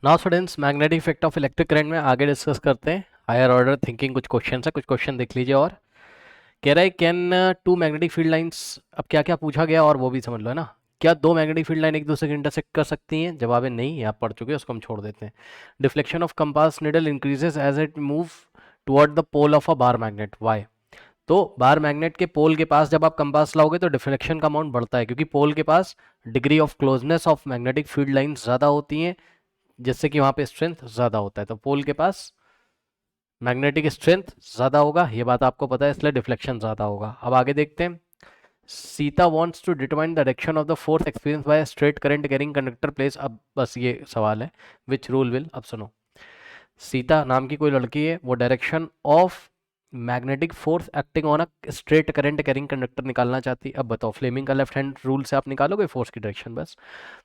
Now students, magnetic effect of electric current में आगे discuss करते हैं। हायर ऑर्डर थिंकिंग कुछ क्वेश्चन है, कुछ क्वेश्चन देख लीजिए। और कह रहा है can two magnetic field lines, अब क्या क्या पूछा गया और वो भी समझ लो, है ना। क्या दो मैग्नेटिक फील्ड लाइन एक दूसरे के इंटरसेक्ट कर सकती हैं? जवाब है नहीं, ये आप पढ़ चुके हैं, उसको हम छोड़ देते हैं। Deflection of compass needle increases as it move toward the pole of a bar magnet, why? तो बार मैग्नेट के पोल के पास जब आप कंपास लाओगे तो डिफ्लेक्शन का अमाउंट बढ़ता है, क्योंकि पोल के पास degree of closeness of magnetic field lines ज़्यादा होती हैं, जिससे कि वहां पे स्ट्रेंथ ज्यादा होता है। तो पोल के पास मैग्नेटिक स्ट्रेंथ ज्यादा होगा, ये बात आपको पता है, इसलिए डिफ्लेक्शन ज्यादा होगा। अब आगे देखते हैं। Sita wants to determine the direction of the force experience by straight current carrying conductor place, अब बस ये सवाल है, विच रूल विल, अब सुनो। सीता नाम की कोई लड़की है, वो direction of magnetic force acting on a straight current carrying conductor निकालना चाहती है। अब बताओ, फ्लेमिंग का लेफ्ट हैंड रूल से आप निकालोगे फोर्स की डायरेक्शन बस?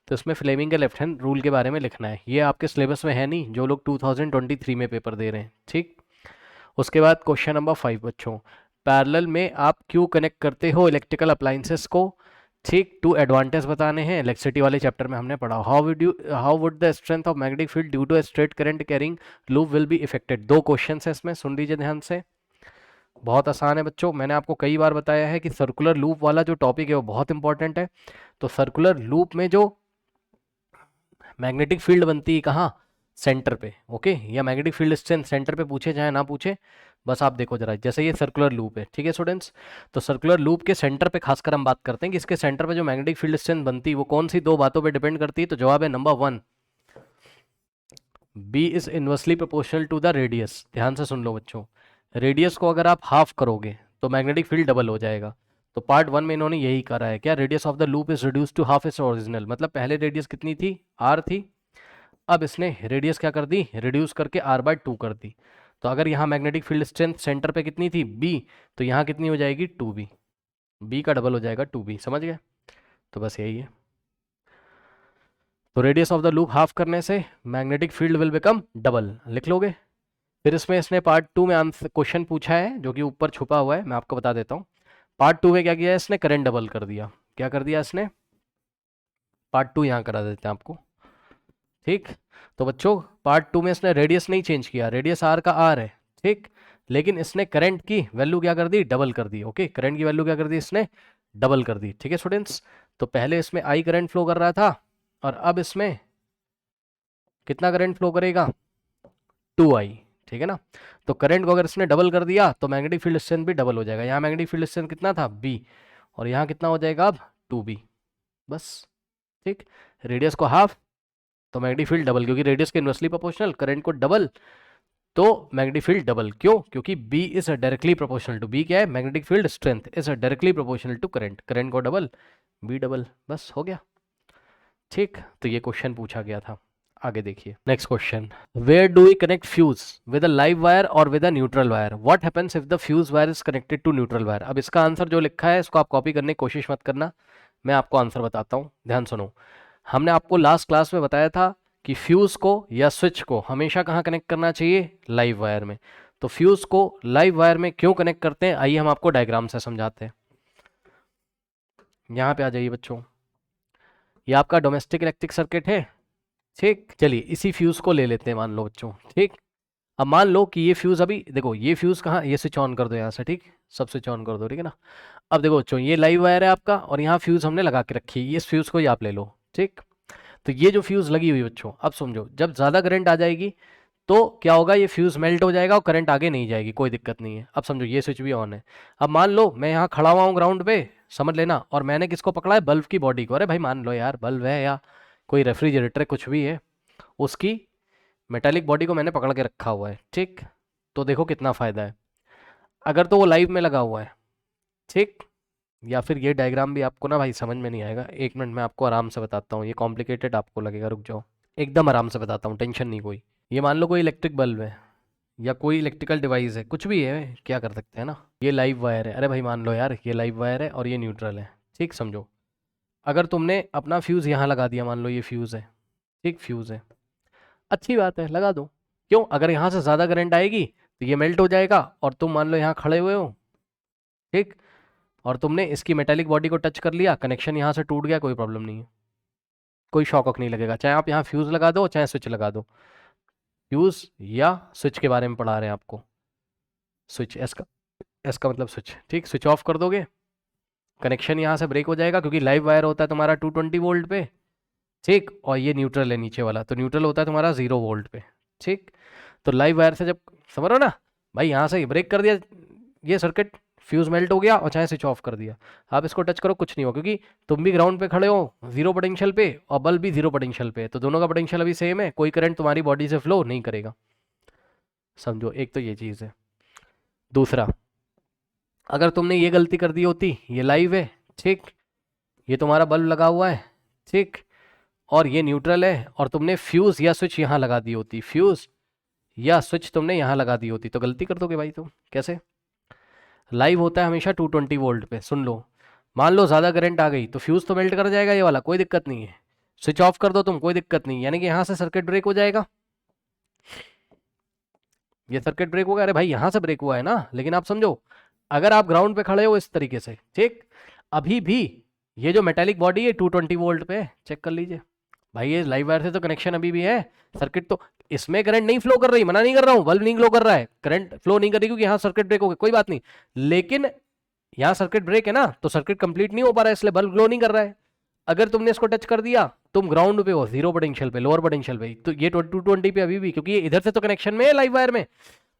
तो इसमें फ्लेमिंग के लेफ्ट हैंड रूल के बारे में लिखना है। ये आपके सिलेबस में है नहीं, जो लोग 2023 में पेपर दे रहे हैं, ठीक। उसके बाद क्वेश्चन नंबर 5 बच्चों, पैरेलल में आप क्यों कनेक्ट करते हो इलेक्ट्रिकल अप्लाइंसेस को? ठीक, टू एडवांटेज बताने हैं, इलेक्ट्रिसिटी वाले चैप्टर में हमने पढ़ा। How would the strength of magnetic field due to straight current carrying loop will be affected? दो क्वेश्चन है इसमें, सुन लीजिए ध्यान से। बहुत आसान है बच्चों, मैंने आपको कई बार बताया है कि सर्कुलर लूप वाला जो टॉपिक है वो बहुत इंपॉर्टेंट है। तो सर्कुलर लूप में जो मैग्नेटिक फील्ड बनती है कहाँ? सेंटर पे, ओके। या मैग्नेटिक फील्ड स्ट्रेंथ सेंटर पे पूछे चाहे ना पूछे, बस आप देखो जरा, जैसे ये सर्कुलर लूप है, ठीक है स्टूडेंट्स। तो सर्कुलर लूप के सेंटर पे खासकर हम बात करते हैं कि इसके सेंटर पे जो मैग्नेटिक फील्ड स्ट्रेंथ बनती है वो कौन सी दो बातों पे डिपेंड करती है? तो जवाब है number 1, B is inversely proportional to the radius. ध्यान से सुन लो बच्चों, रेडियस को अगर आप हाफ करोगे तो मैग्नेटिक फील्ड डबल हो जाएगा। तो पार्ट 1 में इन्होंने यही करा है, क्या radius of the loop is reduce to half its original, मतलब पहले रेडियस कितनी थी? आर थी, अब इसने रेडियस क्या कर दी? रिड्यूस करके आर बाय 2 कर दी। तो अगर यहाँ मैग्नेटिक फील्ड स्ट्रेंथ सेंटर पे कितनी थी? बी, तो यहाँ कितनी हो जाएगी? 2b, बी का डबल हो जाएगा 2b, समझ गए? तो बस यही है। तो radius of the loop half करने से magnetic field will become double, लिख लोगे। फिर इसमें इसने पार्ट 2 में आंसर क्वेश्चन पूछा है जो कि ऊपर छुपा हुआ है, मैं आपको बता देता हूँ। पार्ट 2 में क्या किया है इसने? करंट डबल कर दिया। क्या कर दिया इसने? पार्ट 2 यहाँ करा देते हैं आपको, ठीक। तो बच्चों पार्ट 2 में इसने रेडियस नहीं चेंज किया, रेडियस आर का आर है, ठीक। लेकिन इसने करंट की वैल्यू क्या कर दी? डबल कर दी, ओके। करंट की वैल्यू क्या कर दी इसने? डबल कर दी, ठीक है स्टूडेंट्स। तो पहले इसमें आई करंट फ्लो कर रहा था, और अब इसमें कितना करंट फ्लो करेगा? 2i, ठीक है ना। तो करंट को अगर इसने डबल कर दिया तो मैग्नेटिक फील्ड स्ट्रेंथ भी डबल हो जाएगा। यहाँ मैग्नेटिक फील्ड स्ट्रेंथ कितना था? b, और यहाँ कितना हो जाएगा अब? 2b, बस, ठीक। रेडियस को हाफ तो मैग्नेटिक फील्ड डबल, क्योंकि रेडियस के इनवर्सली प्रोपोर्शनल, करंट को डबल तो मैग्नेटिक फील्ड डबल। क्यों? क्योंकि b is directly proportional to, b क्या है? Magnetic field strength is directly proportional to current, current को डबल, b डबल, बस हो गया, ठीक। तो ये क्वेश्चन पूछा गया था। आगे देखिए next question, where do we connect fuse, with a live wire और with a neutral wire? What happens if the fuse wire is connected to neutral wire? अब इसका आंसर जो लिखा है इसको आप कॉपी करने की कोशिश मत करना, मैं आपको आंसर बताता हूँ, ध्यान सुनो। हमने आपको लास्ट क्लास में बताया था कि फ्यूज को या स्विच को हमेशा कहाँ कनेक्ट करना चाहिए? लाइव वायर में। तो फ्यूज को लाइव वायर में क्यों कनेक्ट करते हैं, आइए हम आपको डायग्राम से समझाते हैं। यहाँ पे आ जाइए बच्चों, ये आपका डोमेस्टिक इलेक्ट्रिक सर्किट है, ठीक। चलिए इसी फ्यूज को ले लेते हैं, मान लो बच्चों, ठीक। अब मान लो कि ये फ्यूज, अभी देखो ये फ्यूज कहाँ, ये स्विच ऑन कर दो यहाँ से, ठीक। सब स्विच ऑन कर दो, ठीक है ना। अब देखो बच्चों, ये लाइव वायर है आपका और यहाँ फ्यूज हमने लगा के रखी है, इस फ्यूज को ही आप ले लो, ठीक। तो ये जो फ्यूज लगी हुई बच्चों, अब समझो जब ज़्यादा करंट आ जाएगी तो क्या होगा? ये फ्यूज मेल्ट हो जाएगा और करंट आगे नहीं जाएगी, कोई दिक्कत नहीं है। अब समझो ये स्विच भी ऑन है। अब मान लो मैं यहाँ खड़ा हुआ हूँ ग्राउंड पे, समझ लेना, और मैंने किसको पकड़ा है? बल्ब की बॉडी को। अरे भाई मान लो यार, बल्ब है या कोई रेफ्रिजरेटर कुछ भी है, उसकी मेटालिक बॉडी को मैंने पकड़ के रखा हुआ है, ठीक। तो देखो कितना फ़ायदा है, अगर तो वो लाइव में लगा हुआ है, ठीक। या फिर ये डायग्राम भी आपको ना भाई समझ में नहीं आएगा, एक मिनट मैं आपको आराम से बताता हूँ, ये कॉम्प्लिकेटेड आपको लगेगा, रुक जाओ, एकदम आराम से बताता हूँ, टेंशन नहीं कोई। ये मान लो कोई इलेक्ट्रिक बल्ब है या कोई इलेक्ट्रिकल डिवाइस है, कुछ भी है, क्या कर सकते हैं ना। ये लाइव वायर है, अरे भाई मान लो यार ये लाइव वायर है और ये न्यूट्रल है, ठीक। समझो अगर तुमने अपना फ्यूज़ यहाँ लगा दिया, मान लो ये फ्यूज़ है, ठीक, फ्यूज़ है, अच्छी बात है, लगा दो। क्यों? अगर यहाँ से ज़्यादा करंट आएगी तो ये मेल्ट हो जाएगा, और तुम मान लो यहाँ खड़े हुए हो, ठीक, और तुमने इसकी मेटालिक बॉडी को टच कर लिया, कनेक्शन यहाँ से टूट गया, कोई प्रॉब्लम नहीं है, कोई शॉक वॉक नहीं लगेगा, चाहे आप यहाँ फ्यूज़ लगा दो चाहे स्विच लगा दो। फ्यूज़ या स्विच के बारे में पढ़ा रहे हैं आपको। स्विच, एस का मतलब स्विच, ठीक। स्विच ऑफ कर दोगे, कनेक्शन यहाँ से ब्रेक हो जाएगा, क्योंकि लाइव वायर होता है तुम्हारा 220 वोल्ट पे, ठीक। और ये न्यूट्रल है नीचे वाला, तो न्यूट्रल होता है तुम्हारा 0 वोल्ट पे, ठीक। तो लाइव वायर से जब, समझ रहे हो ना भाई, यहाँ से ब्रेक कर दिया ये सर्किट, फ्यूज मेल्ट हो गया, और चाहे स्विच ऑफ कर दिया, आप इसको टच करो कुछ नहीं हो, क्योंकि तुम भी ग्राउंड पे खड़े हो 0 पोटेंशियल पे और बल्ब भी 0 पोटेंशियल पे है, तो दोनों का पोटेंशियल अभी सेम है, कोई करंट तुम्हारी बॉडी से फ्लो नहीं करेगा। समझो, एक तो ये चीज़ है। दूसरा, अगर तुमने ये गलती कर दी होती, ये लाइव है, ठीक, ये तुम्हारा बल्ब लगा हुआ है, ठीक, और ये न्यूट्रल है, और तुमने फ्यूज या स्विच यहाँ लगा दी होती, फ्यूज या स्विच तुमने यहाँ लगा दी होती, तो गलती कर दोगे भाई तुम। कैसे? लाइव होता है हमेशा 220 वोल्ट पे। सुन लो, मान लो ज़्यादा करंट आ गई तो फ्यूज़ तो मेल्ट कर जाएगा ये वाला, कोई दिक्कत नहीं है। स्विच ऑफ कर दो तुम, कोई दिक्कत नहीं, यानी कि यहाँ से सर्किट ब्रेक हो जाएगा, ये सर्किट ब्रेक होगा। अरे भाई यहाँ से ब्रेक हुआ है ना, लेकिन आप समझो, अगर आप ग्राउंड पे खड़े हो इस तरीके से, ठीक, अभी भी ये जो मेटेलिक बॉडी है 220 वोल्ट पे, चेक कर लीजिए भाई, ये लाइव वायर से तो कनेक्शन अभी भी है, सर्किट तो इसमें करंट नहीं फ्लो कर रही, मना नहीं कर रहा हूँ, बल्ब नहीं ग्लो कर रहा है, करंट फ्लो नहीं कर रही क्योंकि यहाँ सर्किट ब्रेक हो गया, कोई बात नहीं, लेकिन यहाँ सर्किट ब्रेक है ना, तो सर्किट कंप्लीट नहीं हो पा रहा है, इसलिए बल्ब ग्लो नहीं कर रहा है। अगर तुमने इसको टच कर दिया, तुम ग्राउंड पे हो, 0 पोटेंशियल पे, लोअर पोटेंशियल पे, तो ये 220 पे अभी भी, क्योंकि ये इधर से तो कनेक्शन में है लाइव वायर में,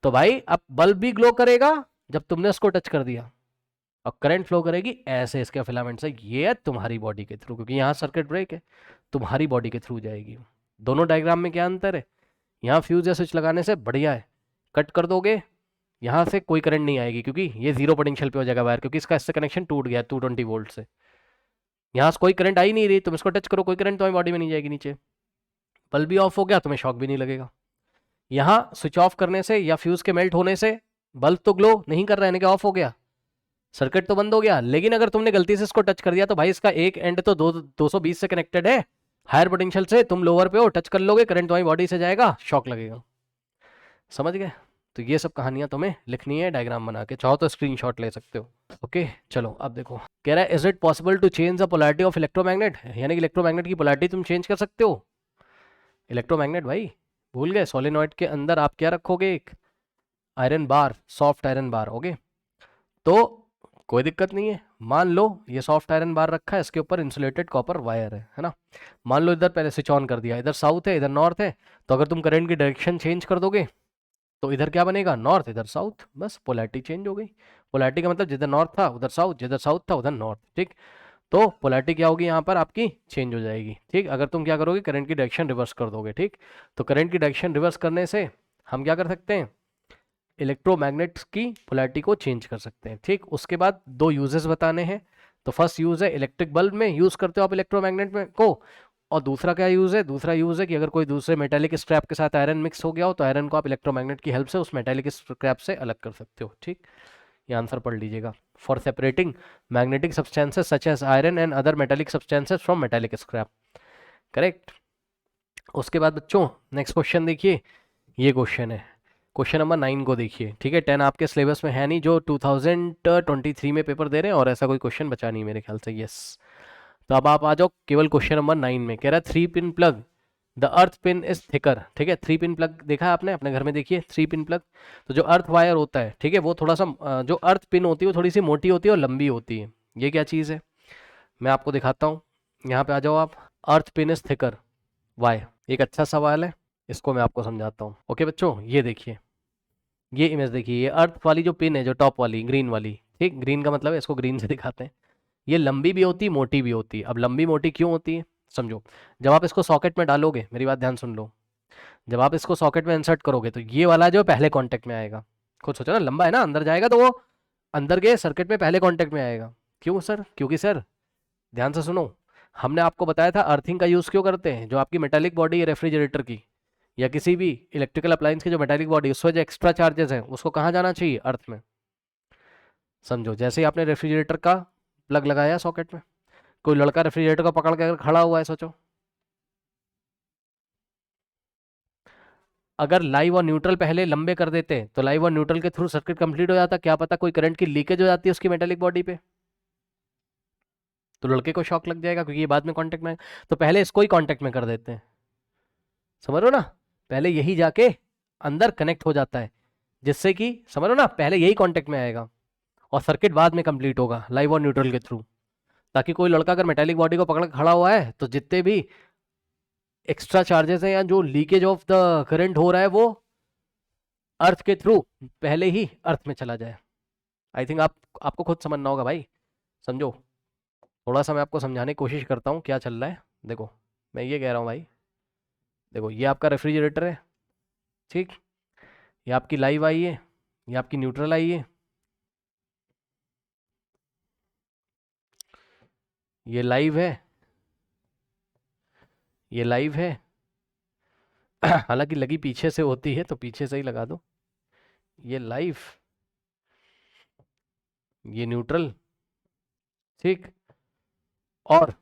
तो भाई अब बल्ब भी ग्लो करेगा जब तुमने उसको टच कर दिया, और करंट फ्लो करेगी ऐसे इसके फिलामेंट से, ये तुम्हारी बॉडी के थ्रू, क्योंकि यहाँ सर्किट ब्रेक है, तुम्हारी बॉडी के थ्रू जाएगी। दोनों डायग्राम में क्या अंतर है? यहाँ फ्यूज या स्विच लगाने से बढ़िया है, कट कर दोगे यहाँ से कोई करंट नहीं आएगी, क्योंकि ये 0 पोटेंशियल पे हो जाएगा वायर, क्योंकि इसका इससे कनेक्शन टूट गया 220 वोल्ट से, यहाँ से कोई करंट आ ही नहीं रही, तुम इसको टच करो कोई करंट तुम्हारी बॉडी में नहीं जाएगी नीचे, बल्ब भी ऑफ हो गया, तुम्हें शॉक भी नहीं लगेगा। यहाँ स्विच ऑफ करने से या फ्यूज के मेल्ट होने से बल्ब तो ग्लो नहीं कर रहा है, ऑफ हो गया, सर्किट तो बंद हो गया, लेकिन अगर तुमने गलती से इसको टच कर दिया तो भाई इसका एक एंड तो 220 से कनेक्टेड है, हायर पोटेंशियल से, तुम लोअर पे हो, टच कर लोगे, करंट तुम्हारी बॉडी से जाएगा, शॉक लगेगा। समझ गए? तो ये सब कहानियां तुम्हें लिखनी है डायग्राम बना के, चाहो तो स्क्रीनशॉट ले सकते हो। ओके चलो अब देखो, कह रहा है is it possible to change the polarity of electromagnet, यानी कि इलेक्ट्रोमैग्नेट की पोलैरिटी तुम चेंज कर सकते हो। इलेक्ट्रोमैग्नेट भाई भूल गए, सोलेनॉइड के अंदर आप क्या रखोगे? एक iron bar, soft iron bar, okay, तो कोई दिक्कत नहीं है, मान लो ये सॉफ्ट आयरन बार रखा है, इसके ऊपर इंसुलेटेड कॉपर वायर है ना, मान लो इधर पहले स्विच ऑन कर दिया, इधर साउथ है इधर नॉर्थ है, तो अगर तुम करंट की डायरेक्शन चेंज कर दोगे तो इधर क्या बनेगा? नॉर्थ, इधर साउथ, बस पोलैरिटी चेंज हो गई। पोलैरिटी का मतलब जिधर नॉर्थ था उधर साउथ, जिधर साउथ था उधर नॉर्थ, ठीक। तो पोलैरिटी क्या होगी यहाँ पर आपकी? चेंज हो जाएगी, ठीक। अगर तुम क्या करोगे? करंट की डायरेक्शन रिवर्स कर दोगे, ठीक। तो करंट की डायरेक्शन रिवर्स करने से हम क्या कर सकते हैं? इलेक्ट्रोमैग्नेट्स की पोलैरिटी को चेंज कर सकते हैं, ठीक। उसके बाद दो यूजेस बताने हैं। तो फर्स्ट यूज है इलेक्ट्रिक बल्ब में यूज करते हो आप इलेक्ट्रोमैग्नेट में को, और दूसरा क्या यूज़ है? दूसरा यूज़ है कि अगर कोई दूसरे मेटेलिक स्क्रैप के साथ आयरन मिक्स हो गया हो तो आयरन को आप इलेक्ट्रोमैग्नेट की हेल्प से उस मेटेलिक स्क्रैप से अलग कर सकते हो, ठीक। ये आंसर पढ़ लीजिएगा, for separating magnetic substances such as iron and other metallic substances from metallic scrap, correct. उसके बाद बच्चों नेक्स्ट क्वेश्चन देखिए, ये क्वेश्चन है, क्वेश्चन नंबर 9 को देखिए, ठीक है। 10 आपके सिलेबस में है नहीं, जो 2023 में पेपर दे रहे हैं, और ऐसा कोई क्वेश्चन बचा नहीं मेरे ख्याल से, यस। तो अब आप आ जाओ केवल क्वेश्चन नंबर 9 में, कह रहा है 3 pin plug, the earth pin is thicker, ठीक है। 3 पिन प्लग देखा है आपने अपने घर में? देखिए 3 पिन प्लग, तो जो अर्थ वायर होता है, ठीक है, वो थोड़ा सा जो अर्थ पिन होती है वो थोड़ी सी मोटी होती है और लंबी होती है। ये क्या चीज़ है मैं आपको दिखाता हूँ, यहाँ पे आ जाओ आप। अर्थ पिन इज थिकर, वाई? एक अच्छा सवाल है, इसको मैं आपको समझाता हूँ। ओके बच्चों, ये देखिए, ये इमेज देखिए, ये अर्थ वाली जो पिन है, जो टॉप वाली ग्रीन वाली, ठीक, ग्रीन का मतलब है, इसको ग्रीन से दिखाते हैं, ये लंबी भी होती है मोटी भी होती है। अब लंबी मोटी क्यों होती है समझो, जब आप इसको सॉकेट में डालोगे, मेरी बात ध्यान सुन लो, जब आप इसको सॉकेट में इंसर्ट करोगे तो ये वाला जो पहले कांटेक्ट में आएगा, खुद सोचो ना, लंबा है ना, अंदर जाएगा तो वो अंदर के सर्किट में पहले कांटेक्ट में आएगा। क्यों सर? क्योंकि सर ध्यान से सुनो, हमने आपको बताया था अर्थिंग का यूज़ क्यों करते हैं। जो आपकी मेटालिक बॉडी है रेफ्रिजरेटर की या किसी भी इलेक्ट्रिकल अप्लायंस की जो मेटालिक बॉडी, उसमें जो एक्स्ट्रा चार्जेस हैं उसको कहाँ जाना चाहिए? अर्थ में। समझो, जैसे ही आपने रेफ्रिजरेटर का प्लग लगाया सॉकेट में, कोई लड़का रेफ्रिजरेटर को पकड़ के अगर खड़ा हुआ है, सोचो, अगर लाइव और न्यूट्रल पहले लंबे कर देते तो लाइव और न्यूट्रल के थ्रू सर्किट कंप्लीट हो जाता, क्या पता कोई करंट की लीकेज हो जाती है उसकी मेटालिक बॉडी पे। तो लड़के को शॉक लग जाएगा क्योंकि ये बाद में कांटेक्ट में, तो पहले इसको ही कांटेक्ट में कर देते हैं, समझ लो ना, पहले यही जाके अंदर कनेक्ट हो जाता है, जिससे कि समझ लो ना पहले यही कांटेक्ट में आएगा और सर्किट बाद में कंप्लीट होगा लाइव और न्यूट्रल के थ्रू, ताकि कोई लड़का अगर मेटालिक बॉडी को पकड़ के खड़ा हुआ है तो जितने भी एक्स्ट्रा चार्जेस हैं या जो लीकेज ऑफ द करंट हो रहा है वो अर्थ के थ्रू पहले ही अर्थ में चला जाए। आई थिंक आपको खुद समझना होगा भाई, समझो, थोड़ा सा मैं आपको समझाने की कोशिश करता हूँ क्या चल रहा है। देखो मैं ये कह रहा हूँ भाई, देखो ये आपका रेफ्रिजरेटर है, ठीक, ये आपकी लाइव आई है, ये आपकी न्यूट्रल आई है, ये लाइव है, ये लाइव है हालांकि लगी पीछे से होती है तो पीछे से ही लगा दो, ये लाइव, ये न्यूट्रल, ठीक, और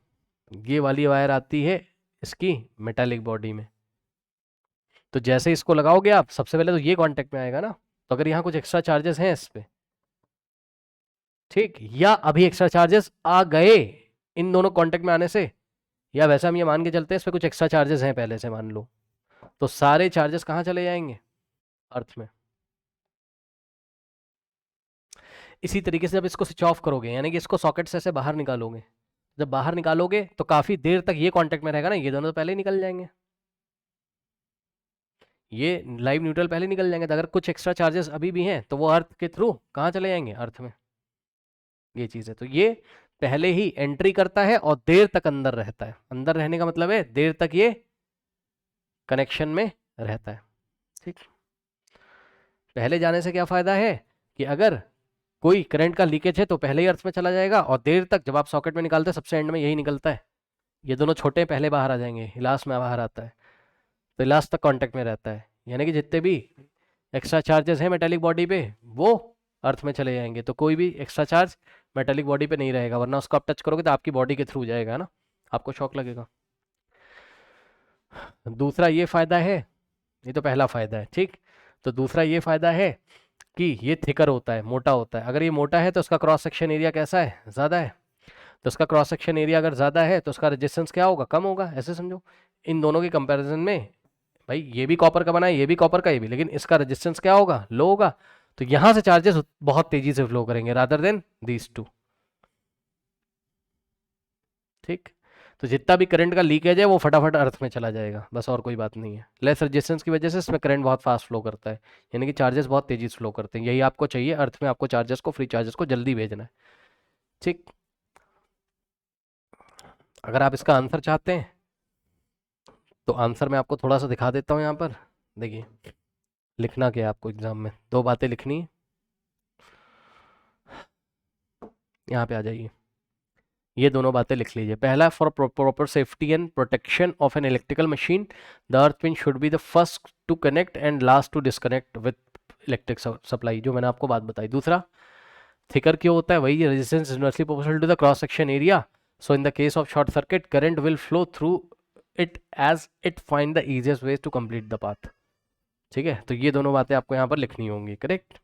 ये वाली वायर आती है इसकी मेटालिक बॉडी में। तो जैसे इसको लगाओगे आप सबसे पहले तो ये कांटेक्ट में आएगा ना, तो अगर यहाँ कुछ एक्स्ट्रा चार्जेस हैं इस पे, ठीक, या अभी एक्स्ट्रा चार्जेस आ गए इन दोनों कांटेक्ट में आने से, या वैसे हम ये मान के चलते हैं इस पे कुछ एक्स्ट्रा चार्जेस हैं पहले से मान लो, तो सारे चार्जेस कहाँ चले जाएंगे, अर्थ में। इसी तरीके से जब इसको स्विच ऑफ करोगे यानी कि इसको सॉकेट से ऐसे बाहर निकालोगे, जब बाहर निकालोगे तो काफी देर तक ये कांटेक्ट में रहेगा ना, ये दोनों तो पहले ही निकल जाएंगे, ये लाइव न्यूट्रल पहले निकल जाएंगे, तो अगर कुछ एक्स्ट्रा चार्जेस अभी भी हैं तो वो अर्थ के थ्रू कहाँ चले जाएंगे, अर्थ में। ये चीज़ है, तो ये पहले ही एंट्री करता है और देर तक अंदर रहता है, अंदर रहने का मतलब है देर तक ये कनेक्शन में रहता है, ठीक। पहले जाने से क्या फायदा है कि अगर कोई करंट का लीकेज है तो पहले ही अर्थ में चला जाएगा, और देर तक जब आप सॉकेट में निकालते हैं सबसे एंड में यही निकलता है, ये दोनों छोटे पहले बाहर आ जाएंगे, लास्ट में बाहर आता है, तो लास्ट तक कांटेक्ट में रहता है, यानी कि जितने भी एक्स्ट्रा चार्जेस हैं मेटालिक बॉडी पे वो अर्थ में चले जाएंगे, तो कोई भी एक्स्ट्रा चार्ज मेटालिक बॉडी पे नहीं रहेगा, वरना उसको आप टच करोगे तो आपकी बॉडी के थ्रू जाएगा ना, आपको शॉक लगेगा। दूसरा ये फायदा है, ये तो पहला फायदा है, ठीक, तो दूसरा ये फायदा है कि ये थिकर होता है, मोटा होता है, अगर ये मोटा है तो उसका क्रॉस सेक्शन एरिया कैसा है, ज़्यादा है, तो उसका क्रॉस सेक्शन एरिया अगर ज़्यादा है तो उसका रेजिस्टेंस क्या होगा, कम होगा, ऐसे समझो। इन दोनों के कंपैरिजन में भाई ये भी कॉपर का बना है, ये भी कॉपर का, ये भी, लेकिन इसका रेजिस्टेंस क्या होगा, लो होगा, तो यहाँ से चार्जेस बहुत तेजी से फ्लो करेंगे रादर देन दीज टू, ठीक। तो जितना भी करंट का लीकेज है वो फटाफट अर्थ में चला जाएगा, बस और कोई बात नहीं है। लेस रेजिस्टेंस की वजह से इसमें करंट बहुत फास्ट फ्लो करता है, यानी कि चार्जेस बहुत तेजी से फ्लो करते हैं, यही आपको चाहिए अर्थ में, आपको चार्जेस को, फ्री चार्जेस को जल्दी भेजना है, ठीक। अगर आप इसका आंसर चाहते हैं तो आंसर मैं आपको थोड़ा सा दिखा देता हूँ यहाँ पर, देखिए लिखना क्या है आपको एग्जाम में, दो बातें लिखनी है, यहाँ पे आ जाइए, ये दोनों बातें लिख लीजिए। पहला, for proper safety and protection of an electrical machine the earth pin should be the first to connect and last to disconnect with electric supply, जो मैंने आपको बात बताई। दूसरा, थिकर क्यों होता है, वही resistance inversely proportional to the cross section area, so in the case of short circuit current will flow through it as it find the easiest ways to complete the path, ठीक है। तो ये दोनों बातें आपको यहाँ पर लिखनी होंगी, करेक्ट।